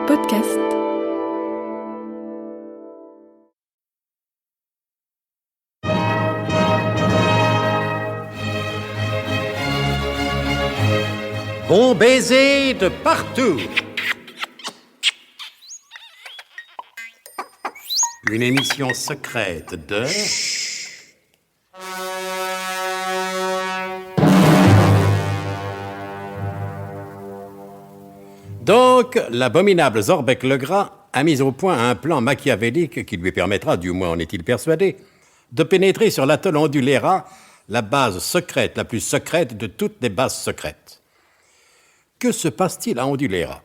podcast. Bon baiser de partout. Une émission secrète de... Donc, l'abominable Zorbec-Legras a mis au point un plan machiavélique qui lui permettra, du moins en est-il persuadé, de pénétrer sur l'atoll Ondulera, la base secrète, la plus secrète de toutes les bases secrètes. Que se passe-t-il à Ondulera?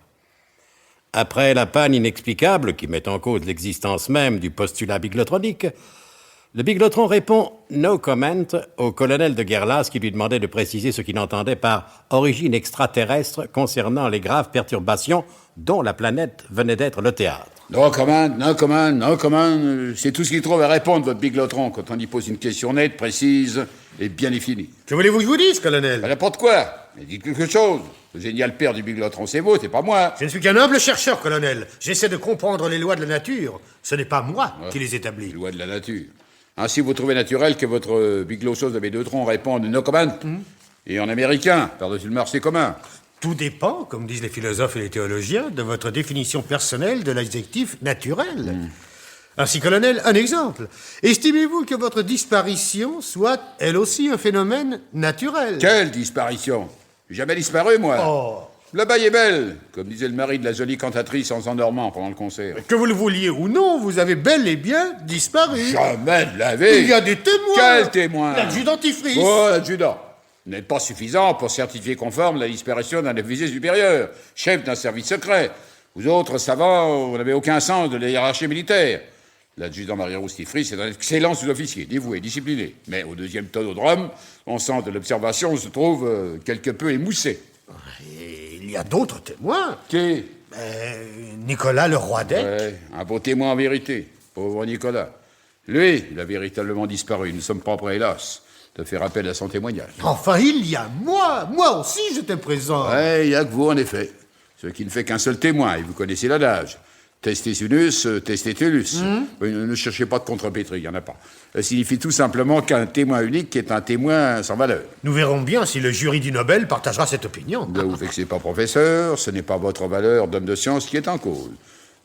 Après la panne inexplicable qui met en cause l'existence même du postulat biglotronique, le biglotron répond « no comment » au colonel de Guerlas qui lui demandait de préciser ce qu'il entendait par « origine extraterrestre » concernant les graves perturbations dont la planète venait d'être le théâtre. No comment, c'est tout ce qu'il trouve à répondre, votre biglotron, quand on y pose une question nette, précise et bien définie. Que voulez-vous que je vous dise, colonel? N'importe quoi, mais dites quelque chose. Le génial père du biglotron, c'est vous, c'est pas moi. Je ne suis qu'un humble chercheur, colonel. J'essaie de comprendre les lois de la nature. Ce n'est pas moi qui les établis. Les lois de la nature. Ainsi, vous trouvez naturel que votre biglochose de Bédotron réponde no comment, et en américain, par-dessus le marché commun. Tout dépend, comme disent les philosophes et les théologiens, de votre définition personnelle de l'adjectif naturel. Ainsi, colonel, un exemple. Estimez-vous que votre disparition soit, elle aussi, un phénomène naturel? Quelle disparition? J'ai jamais disparu, moi. Oh. La baille est belle, comme disait le mari de la jolie cantatrice en s'endormant pendant le concert. Que vous le vouliez ou non, vous avez bel et bien disparu. Jamais de la vie. Il y a des témoins. Quels témoins? L'adjudantifrice. Oh, l'adjudant. N'est pas suffisant pour certifier conforme la disparition d'un officier supérieur, chef d'un service secret. Vous autres savants, vous n'avez aucun sens de la hiérarchie militaire. L'adjudant Marie-Roustifrice est un excellent sous-officier, dévoué, discipliné. Mais au deuxième tonodrome, son sens de l'observation se trouve quelque peu émoussé. Et il y a d'autres témoins. Qui? Nicolas, le roi d'Aix. Ouais, un beau témoin en vérité. Pauvre Nicolas. Lui, il a véritablement disparu. Nous sommes pas prêts, hélas, de faire appel à son témoignage. Enfin, il y a moi. Moi aussi, j'étais présent. Ouais, il n'y a que vous, en effet. Ce qui ne fait qu'un seul témoin, et vous connaissez l'adage. Testes unus, testetulus. Ne cherchez pas de contrepétrie, il n'y en a pas. Ça signifie tout simplement qu'un témoin unique est un témoin sans valeur. Nous verrons bien si le jury du Nobel partagera cette opinion. Ne vous vexez pas, professeur, ce n'est pas votre valeur d'homme de science qui est en cause.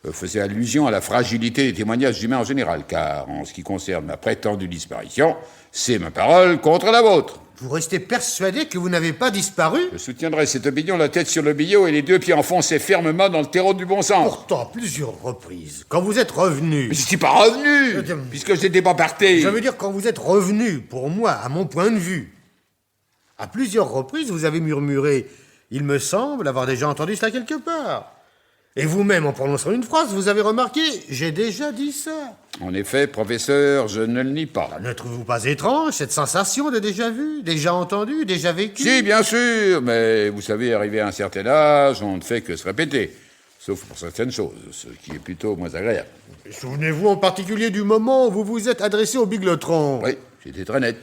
Faisait allusion à la fragilité des témoignages humains en général, car en ce qui concerne ma prétendue disparition, c'est ma parole contre la vôtre. Vous restez persuadé que vous n'avez pas disparu? Je soutiendrai cette opinion, la tête sur le billot et les deux pieds enfoncés fermement dans le terreau du bon sens. Pourtant, à plusieurs reprises, quand vous êtes revenu... Mais je suis pas revenu, puisque je n'étais pas parti. Je veux dire, quand vous êtes revenu, pour moi, à mon point de vue, à plusieurs reprises, vous avez murmuré « Il me semble avoir déjà entendu cela quelque part ». Et vous-même, en prononçant une phrase, vous avez remarqué « J'ai déjà dit ça ». En effet, professeur, je ne le nie pas. Ne trouvez-vous pas étrange, cette sensation de déjà vu, déjà entendu, déjà vécu? Si, bien sûr, mais vous savez, arrivé à un certain âge, on ne fait que se répéter. Sauf pour certaines choses, ce qui est plutôt moins agréable. Souvenez-vous en particulier du moment où vous vous êtes adressé au biglotron. Oui, j'étais très net.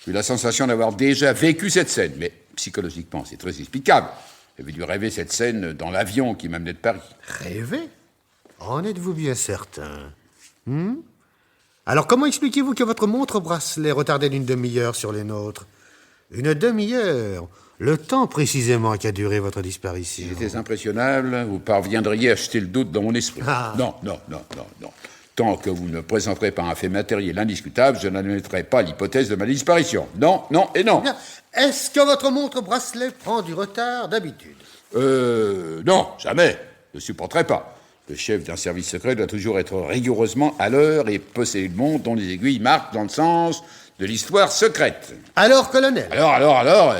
J'ai eu la sensation d'avoir déjà vécu cette scène, mais psychologiquement, c'est très explicable. J'avais dû rêver cette scène dans l'avion qui m'amenait de Paris. Rêver? En êtes-vous bien certain? Alors comment expliquez-vous que votre montre-bracelet retardait d'une demi-heure sur les nôtres? Une demi-heure? Le temps précisément qu'a duré votre disparition. Si j'étais impressionnable, vous parviendriez à jeter le doute dans mon esprit. Ah. Non. Tant que vous ne présenterez pas un fait matériel indiscutable, je n'admettrai pas l'hypothèse de ma disparition. Non et non. Bien. Est-ce que votre montre-bracelet prend du retard d'habitude? Non, jamais. Je ne supporterai pas. Le chef d'un service secret doit toujours être rigoureusement à l'heure et posséder le monde dont les aiguilles marquent dans le sens de l'histoire secrète. Alors, colonel? Alors,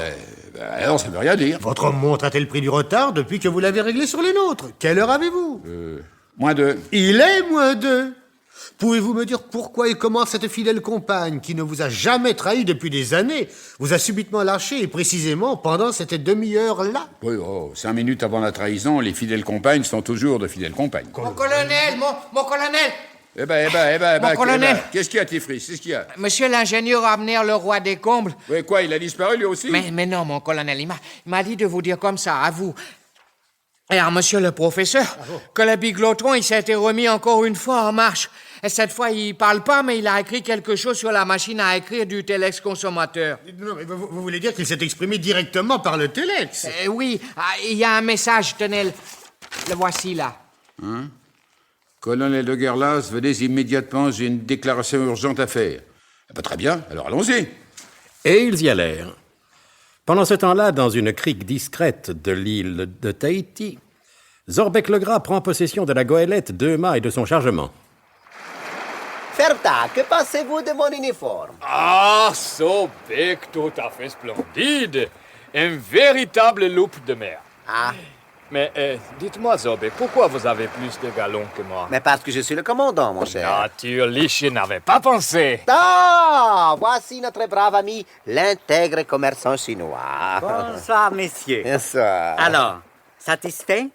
ça ne veut rien dire. Votre montre a-t-elle pris du retard depuis que vous l'avez réglée sur les nôtres? Quelle heure avez-vous? -2. Il est -2. Pouvez-vous me dire pourquoi et comment cette fidèle compagne, qui ne vous a jamais trahi depuis des années, vous a subitement lâché, et précisément pendant cette demi-heure-là? Oui, 5 minutes avant la trahison, les fidèles compagnes sont toujours de fidèles compagnes. Mon colonel, mon colonel! Eh ben, colonel. Qu'est-ce qu'il y a, Tifris? Qu'est-ce qu'il y a? Monsieur l'ingénieur Abner, le roi des combles. Oui, quoi, il a disparu lui aussi? Mais non, mon colonel, il m'a dit de vous dire comme ça, à vous. Alors, monsieur le professeur, que le biglotron, il s'était remis encore une fois en marche. Et cette fois, il parle pas, mais il a écrit quelque chose sur la machine à écrire du téléx consommateur. Non, mais vous voulez dire qu'il s'est exprimé directement par le téléx? Oui, il y a un message, tenez, le voici là. Colonel de Guerlas, venez immédiatement, j'ai une déclaration urgente à faire. Ah bah, très bien, alors allons-y. Et ils y allèrent. Pendant ce temps-là, dans une crique discrète de l'île de Tahiti, Zorbec le Gras prend possession de la goélette 2 mâts et de son chargement. Ferta, que pensez-vous de mon uniforme? Ah, Zorbec, tout à fait splendide. Un véritable loup de mer. Ah, Mais dites-moi, Zorbec, pourquoi vous avez plus de galons que moi? mais parce que je suis le commandant, mon cher. Natürlich, je n'avais pas pensé. Ah, voici notre brave ami, l'intègre commerçant chinois. Bonsoir, messieurs. Bonsoir. Alors, satisfait?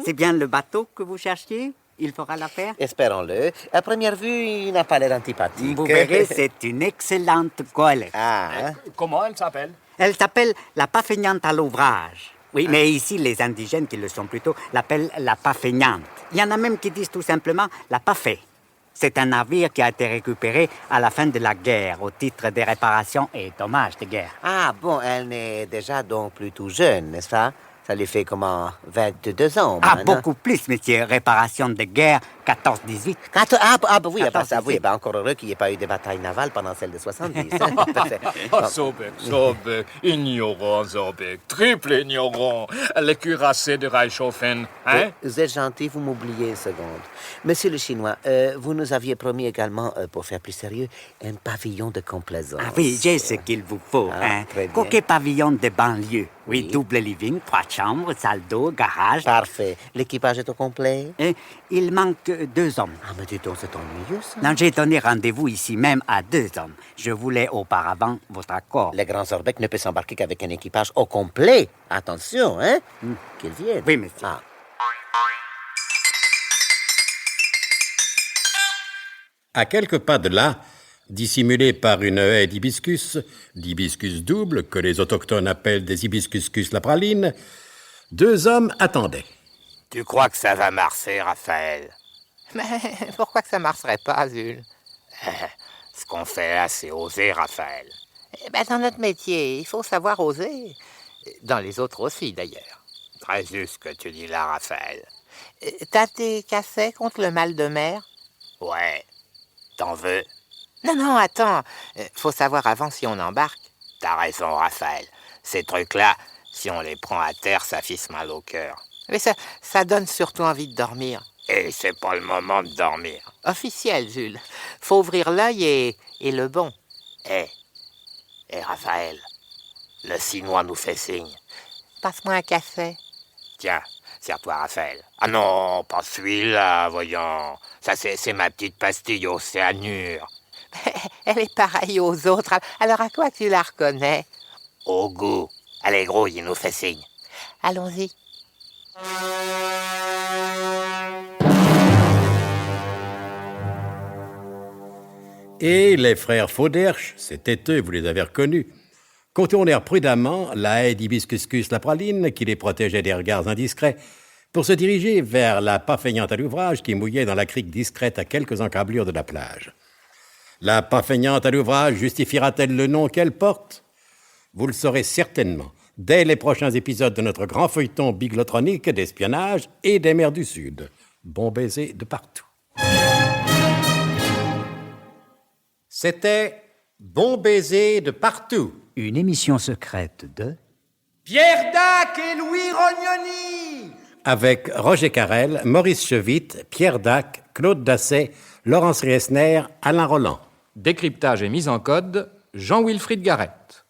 C'est bien le bateau que vous cherchiez? Il fera l'affaire? Espérons-le. À première vue, il n'a pas l'air antipathique. Vous verrez, c'est une excellente goélette. Ah, hein? Comment elle s'appelle? Elle s'appelle la pas feignante à l'ouvrage. Oui, mais ici, les indigènes qui le sont plutôt l'appellent la pas feignante. Il y en a même qui disent tout simplement la pas fait. C'est un navire qui a été récupéré à la fin de la guerre au titre des réparations et dommages de guerre. Ah, bon, elle n'est déjà donc plus tout jeune, n'est-ce pas? Ça lui fait comment, 22 ans Ah, maintenant? beaucoup plus, monsieur. Réparation de guerre, 14-18. Oui, bah, ça, oui, bah, encore heureux qu'il n'y ait pas eu de bataille navale pendant celle de 70. Hein? Parfait. Oh, Zorbec, ignorant, Zorbec, triple ignorant. Le cuirassé de Reichshofen, hein? Vous êtes gentil, vous m'oubliez une seconde. Monsieur le Chinois, vous nous aviez promis également, pour faire plus sérieux, un pavillon de complaisance. Ah oui, j'ai ce qu'il vous faut. Ah, Hein. très bien. Coquet pavillon de banlieue. Oui, Oui. double living, 3 chambres, salle d'eau, garage. Parfait. L'équipage est au complet? Et il manque 2 hommes. Ah, mais dis donc, c'est ennuyeux, ça. Non, j'ai donné rendez-vous ici même à 2 hommes. Je voulais auparavant votre accord. Le grand Zorbec ne peut s'embarquer qu'avec un équipage au complet. Attention, hein? Qu'il vienne. Oui, monsieur. Ah. À quelques pas de là, dissimulé par une haie d'hibiscus double, que les autochtones appellent des hibiscuscus la praline, 2 hommes attendaient. Tu crois que ça va marcher, Raphaël? Mais pourquoi que ça marcherait pas, Zul? Ce qu'on fait là, c'est oser, Raphaël. Dans notre métier, il faut savoir oser. Dans les autres aussi, d'ailleurs. Très juste ce que tu dis là, Raphaël. T'as tes cassets contre le mal de mer? Ouais. T'en veux? Non, attends. Faut savoir avant si on embarque. T'as raison, Raphaël. Ces trucs-là, si on les prend à terre, ça fisse mal au cœur. Mais ça donne surtout envie de dormir. Et c'est pas le moment de dormir. Officiel, Jules. Faut ouvrir l'œil et le bon. Hé, Raphaël, le Chinois nous fait signe. Passe-moi un café. Tiens, serre-toi, Raphaël. Ah non, pas celui-là, voyons. Ça, c'est ma petite pastille au cyanure. Elle est pareille aux autres. Alors à quoi tu la reconnais? Au goût. Allez, gros, il nous fait signe. Allons-y. Et les frères Fauderche, c'était eux, vous les avez reconnus, contournèrent prudemment la haie d'hibiscuscus la praline qui les protégeait des regards indiscrets pour se diriger vers la pas feignante à l'ouvrage qui mouillait dans la crique discrète à quelques encablures de la plage. La pas feignante à l'ouvrage justifiera-t-elle le nom qu'elle porte? Vous le saurez certainement dès les prochains épisodes de notre grand feuilleton biglotronique d'espionnage et des mers du Sud. Bon baiser de partout. C'était Bon baiser de partout. Une émission secrète de... Pierre Dac et Louis Rognoni. Avec Roger Carrel, Maurice Chevitte, Pierre Dac, Claude Dasset, Laurence Riesner, Alain Roland. Décryptage et mise en code, Jean-Wilfried Garrett.